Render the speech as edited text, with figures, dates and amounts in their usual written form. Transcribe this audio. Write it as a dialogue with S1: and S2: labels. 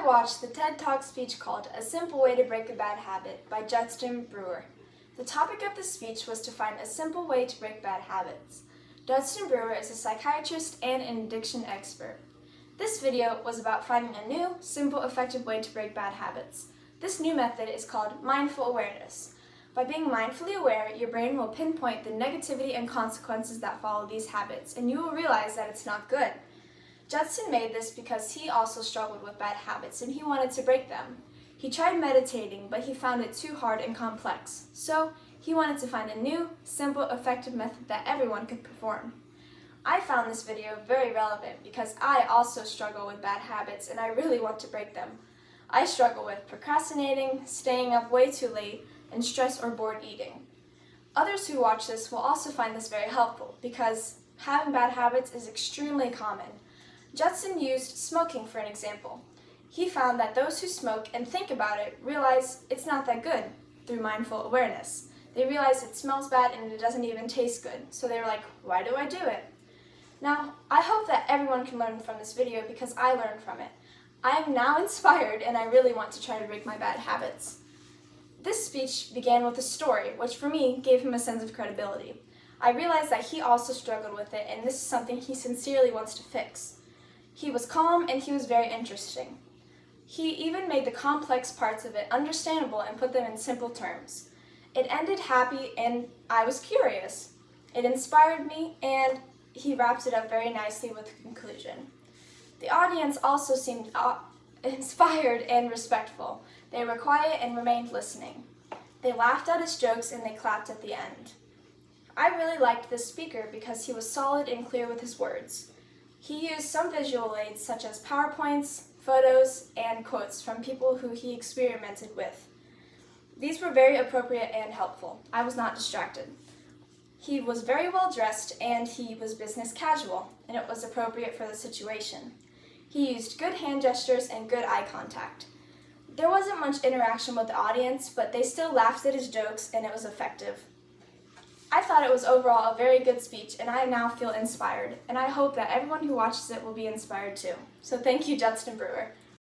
S1: watched the TED Talk speech called A Simple Way to Break a Bad Habit by Judson Brewer. The topic of the speech was to find a simple way to break bad habits. Judson Brewer is a psychiatrist and an addiction expert. This video was about finding a new, simple, effective way to break bad habits. This new method is called mindful awareness. By being mindfully aware, your brain will pinpoint the negativity and consequences that follow these habits, and you will realize that it's not good. Judson made this because he also struggled with bad habits and he wanted to break them. He tried meditating, but he found it too hard and complex. So he wanted to find a new, simple, effective method that everyone could perform. I found this video very relevant because I also struggle with bad habits and I really want to break them. I struggle with procrastinating, staying up way too late, and stress or bored eating. Others who watch this will also find this very helpful because having bad habits is extremely common. Judson used smoking for an example. He found that those who smoke and think about it realize it's not that good through mindful awareness. They realize it smells bad and it doesn't even taste good, so they were like, why do I do it? Now, I hope that everyone can learn from this video because I learned from it. I am now inspired and I really want to try to break my bad habits. This speech began with a story, which for me gave him a sense of credibility. I realized that he also struggled with it and this is something he sincerely wants to fix. He was calm and he was very interesting. He even made the complex parts of it understandable and put them in simple terms. It ended happy and I was curious. It inspired me and he wrapped it up very nicely with a conclusion. The audience also seemed inspired and respectful. They were quiet and remained listening. They laughed at his jokes and they clapped at the end. I really liked this speaker because he was solid and clear with his words. He used some visual aids such as PowerPoints, photos, and quotes from people who he experimented with. These were very appropriate and helpful. I was not distracted. He was very well dressed and he was business casual, and it was appropriate for the situation. He used good hand gestures and good eye contact. There wasn't much interaction with the audience, but they still laughed at his jokes and it was effective. I thought it was overall a very good speech and I now feel inspired, and I hope that everyone who watches it will be inspired too. So thank you, Judson Brewer.